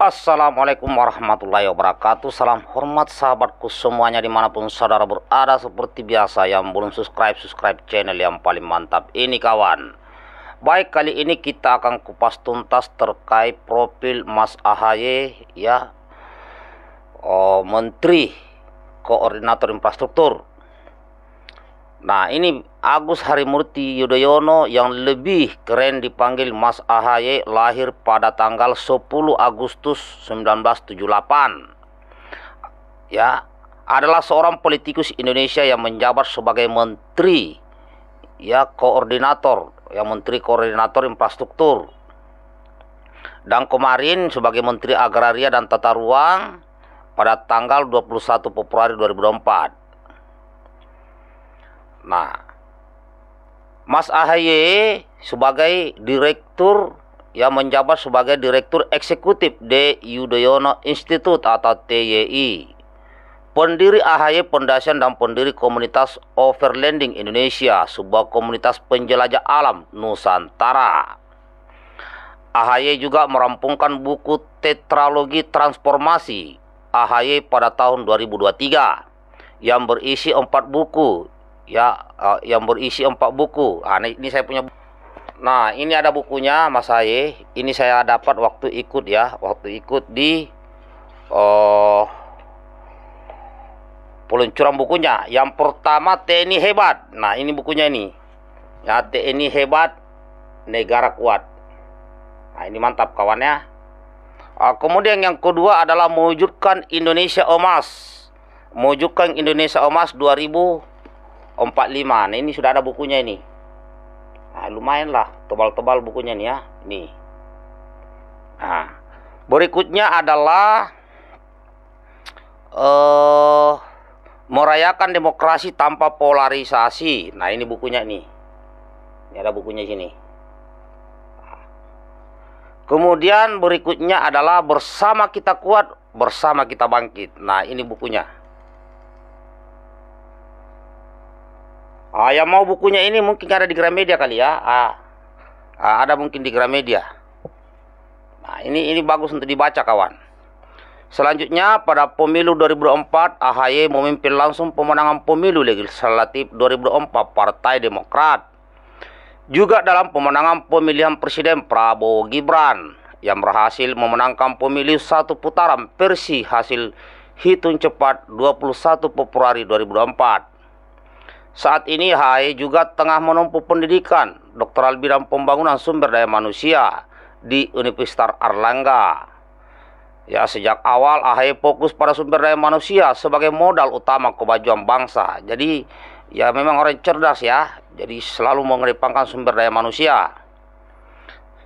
Assalamualaikum warahmatullahi wabarakatuh. Salam hormat sahabatku semuanya dimanapun saudara berada. Seperti biasa, yang belum subscribe channel yang paling mantap ini kawan. Baik, kali ini kita akan kupas tuntas terkait profil Mas AHY ya, Menteri Koordinator Infrastruktur. Nah, ini Agus Harimurti Yudhoyono yang lebih keren dipanggil Mas AHY, lahir pada tanggal 10 Agustus 1978. Ya, adalah seorang politikus Indonesia yang menjabat sebagai menteri ya koordinator, menteri koordinator infrastruktur. Dan kemarin sebagai menteri agraria dan tata ruang pada tanggal 21 Februari 2024. Nah, Mas AHY sebagai direktur yang menjabat sebagai direktur eksekutif The Yudhoyono Institute atau TYI. Pendiri AHY Foundation dan pendiri komunitas Overlanding Indonesia, sebuah komunitas penjelajah alam Nusantara. AHY juga merampungkan buku tetralogi transformasi AHY pada tahun 2023 yang berisi 4 buku. Ini saya punya. Nah, ini ada bukunya Mas AHY. Ini saya dapat waktu ikut di peluncuran bukunya. Yang pertama, TNI Hebat. Nah, ini bukunya ini. Ya, TNI Hebat, Negara Kuat. Nah, ini mantap kawannya. Kemudian yang kedua adalah Mewujudkan Indonesia Emas. Mewujudkan Indonesia Emas 2045. Nah, ini sudah ada bukunya ini. Nah, lumayan lah, tebal-tebal bukunya nih ya. Ini. Nah, berikutnya adalah Merayakan Demokrasi Tanpa Polarisasi. Nah, ini bukunya nih. Ini ada bukunya sini. Kemudian berikutnya adalah Bersama Kita Kuat, Bersama Kita Bangkit. Nah, ini bukunya. Yang mau bukunya ini mungkin ada di Gramedia kali ya. Ada mungkin di Gramedia. Nah, ini bagus untuk dibaca kawan. Selanjutnya, pada pemilu 2024 AHY memimpin langsung pemenangan pemilu legislatif 2024 Partai Demokrat. Juga dalam pemenangan pemilihan presiden Prabowo Gibran yang berhasil memenangkan pemilu 1 putaran versi hasil hitung cepat 21 Februari 2024. Saat ini AHY juga tengah menempuh pendidikan doktoral bidang pembangunan sumber daya manusia di Universitas Airlangga. Ya, sejak awal AHY fokus pada sumber daya manusia sebagai modal utama kemajuan bangsa. Jadi, ya memang orang cerdas ya. Jadi selalu mengedepankan sumber daya manusia.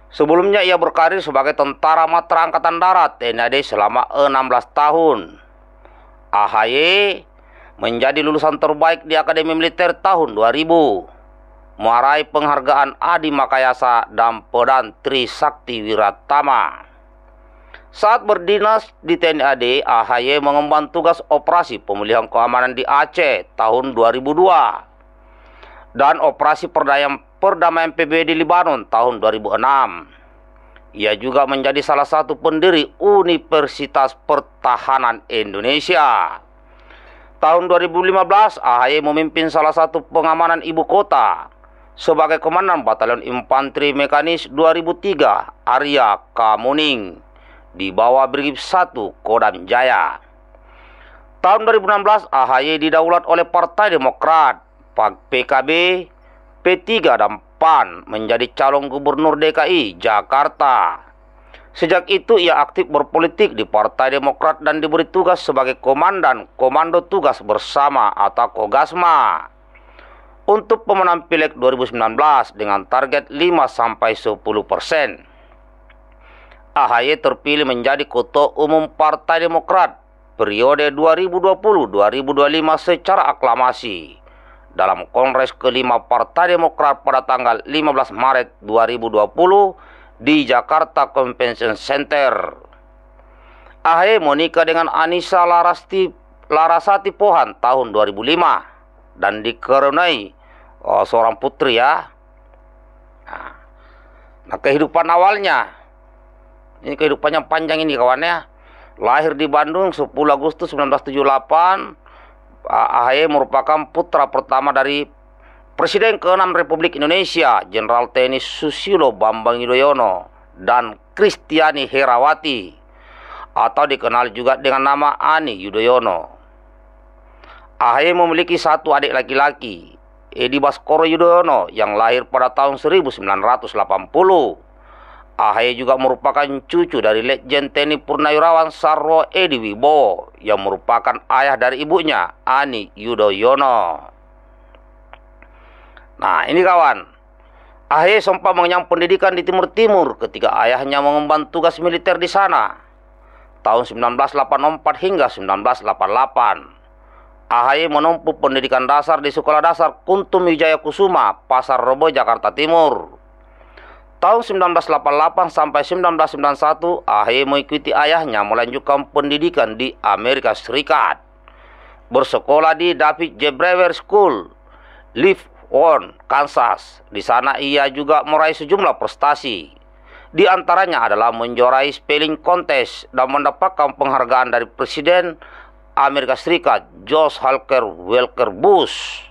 Sebelumnya ia berkarir sebagai tentara matra angkatan darat TNI AD selama 16 tahun. AHY menjadi lulusan terbaik di Akademi Militer tahun 2000, meraih penghargaan Adi Makayasa dan Pedang Trisakti Wiratama. Saat berdinas di TNI AD, AHY mengemban tugas operasi pemulihan keamanan di Aceh tahun 2002 dan operasi perdamaian PBB di Lebanon tahun 2006. Ia juga menjadi salah satu pendiri Universitas Pertahanan Indonesia. Tahun 2015, AHY memimpin salah satu pengamanan ibu kota sebagai Komandan Batalion Infanteri Mekanis 2003 Arya Kamuning di bawah Brigif 1 Kodam Jaya. Tahun 2016, AHY didaulat oleh Partai Demokrat, PKB, P3 dan PAN menjadi calon gubernur DKI Jakarta. Sejak itu ia aktif berpolitik di Partai Demokrat dan diberi tugas sebagai Komandan Komando Tugas Bersama atau Kogasma untuk pemenang Pileg 2019 dengan target 5-10%. AHY terpilih menjadi Ketua Umum Partai Demokrat periode 2020-2025 secara aklamasi dalam Kongres kelima Partai Demokrat pada tanggal 15 Maret 2020 di Jakarta Convention Center. AHY menikah dengan Anissa Larasati Pohan tahun 2005 dan dikaruniai seorang putri ya. Nah, kehidupan awalnya Ini kehidupannya panjang ini kawannya. Lahir di Bandung 10 Agustus 1978. AHY merupakan putra pertama dari Presiden ke-6 Republik Indonesia, Jenderal TNI Susilo Bambang Yudhoyono dan Kristiani Herawati, atau dikenal juga dengan nama Ani Yudhoyono. AHY memiliki satu adik laki-laki, Edi Baskoro Yudhoyono, yang lahir pada tahun 1980. AHY juga merupakan cucu dari Letjen TNI Purnawirawan Sarwo Edi Wibowo, yang merupakan ayah dari ibunya, Ani Yudhoyono. Nah, ini kawan. AHY sempat mengenyam pendidikan di Timur Timur ketika ayahnya mengemban tugas militer di sana. Tahun 1984 hingga 1988. AHY menempuh pendidikan dasar di Sekolah Dasar Kuntum Wijaya Kusuma, Pasar Rebo, Jakarta Timur. Tahun 1988 sampai 1991, AHY mengikuti ayahnya melanjutkan pendidikan di Amerika Serikat. Bersekolah di David J. Brewer School, Lithwood, Kansas. Di sana ia juga meraih sejumlah prestasi. Di antaranya adalah menjuarai spelling contest dan mendapatkan penghargaan dari Presiden Amerika Serikat George Walker Bush.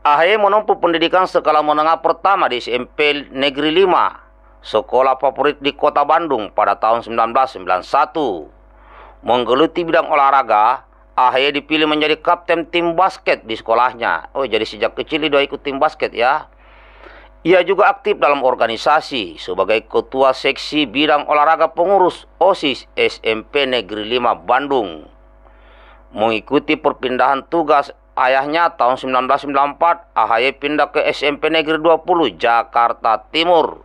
AHY menempuh pendidikan sekolah menengah pertama di SMP Negeri 5, sekolah favorit di kota Bandung pada tahun 1991. Menggeluti bidang olahraga, AHY dipilih menjadi kapten tim basket di sekolahnya. Oh, jadi sejak kecil dia ikut tim basket ya. Ia juga aktif dalam organisasi sebagai ketua seksi bidang olahraga pengurus OSIS SMP Negeri 5 Bandung. Mengikuti perpindahan tugas ayahnya tahun 1994, AHY pindah ke SMP Negeri 20 Jakarta Timur.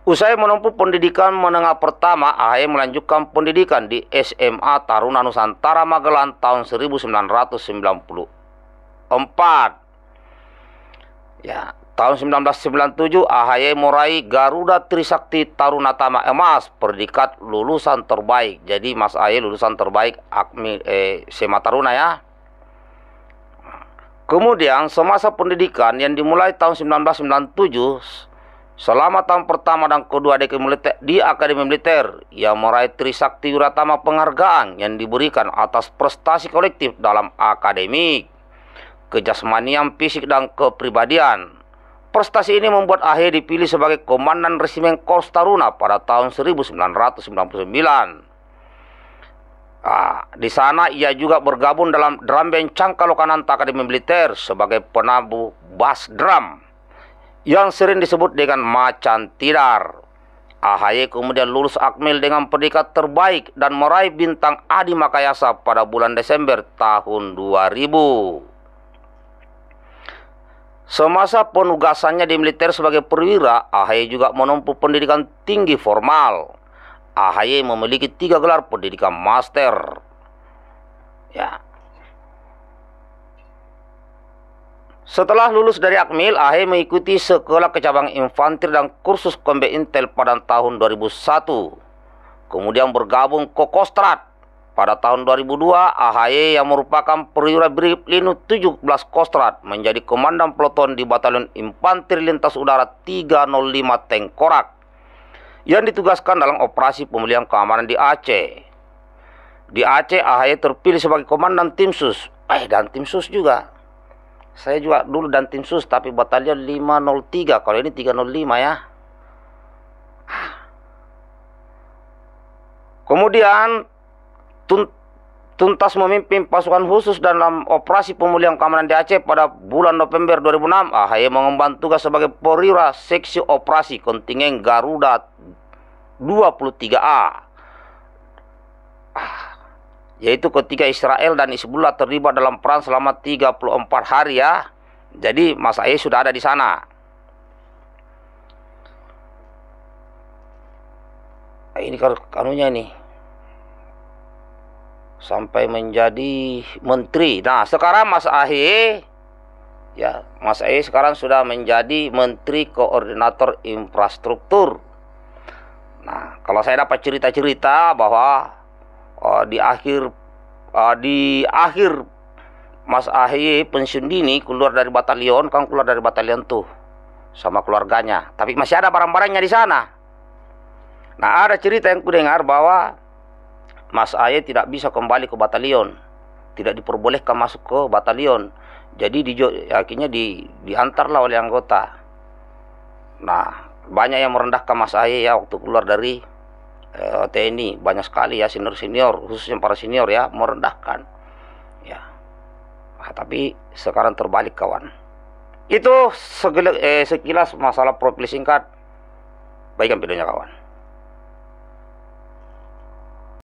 Usai menempuh pendidikan menengah pertama, AHY melanjutkan pendidikan di SMA Taruna Nusantara Magelang tahun 1994. Ya, tahun 1997 AHY meraih Garuda Trisakti Tarunatama Emas, predikat lulusan terbaik. Jadi Mas AHY lulusan terbaik SMA Taruna ya. Kemudian semasa pendidikan yang dimulai tahun 1997, selama tahun pertama dan kedua di Akademi Militer, ia meraih Trisakti Wiratama penghargaan yang diberikan atas prestasi kolektif dalam akademik, kejasmanian fisik dan kepribadian. Prestasi ini membuat AHY dipilih sebagai Komandan Resimen Korps Taruna pada tahun 1999. Di sana ia juga bergabung dalam drum band Cangka Lokananta Akademi Militer sebagai penabuh bass drum yang sering disebut dengan Macan Tidar. AHY kemudian lulus Akmil dengan predikat terbaik dan meraih bintang Adi Makayasa pada bulan Desember tahun 2000. Semasa penugasannya di militer sebagai perwira, AHY juga menempuh pendidikan tinggi formal. AHY memiliki 3 gelar pendidikan master. Ya. Setelah lulus dari Akmil, AHY mengikuti sekolah kecabang infanteri dan kursus Kombe Intel pada tahun 2001. Kemudian bergabung ke Kostrad. Pada tahun 2002, AHY yang merupakan perwira Brigjen 17 Kostrad menjadi komandan peleton di Batalion Infanteri Lintas Udara 305 Tengkorak, yang ditugaskan dalam operasi pemulihan keamanan di Aceh. Di Aceh, AHY terpilih sebagai komandan tim sus. Dan tim sus juga. Saya juga dulu dan tim sus, tapi batalion 503. Kalau ini 305 ya. Kemudian tuntas memimpin pasukan khusus dalam operasi pemulihan keamanan di Aceh pada bulan November 2006. AHY mengemban tugas sebagai perwira seksi operasi kontingen Garuda 23A, yaitu ketika Israel dan Hizbullah terlibat dalam perang selama 34 hari ya. Jadi Mas AHY sudah ada di sana. Ini kanunya nih, sampai menjadi menteri. Nah, sekarang Mas AHY sekarang sudah menjadi Menteri Koordinator Infrastruktur. Nah, kalau saya dapat cerita-cerita bahwa di akhir Mas AHY pensiun dini, keluar dari batalion tuh. sama keluarganya. Tapi masih ada barang-barangnya di sana. Nah, ada cerita yang ku dengar bahwa Mas Aye tidak bisa kembali ke batalion, tidak diperbolehkan masuk ke batalion. Jadi akhirnya diantarlah oleh anggota. Nah, banyak yang merendahkan Mas Aye ya waktu keluar dari TNI, banyak sekali ya senior-senior, khususnya para senior ya, merendahkan. Ya. Nah, tapi sekarang terbalik kawan. Itu sekilas masalah profil singkat. Baikkan videonya kawan.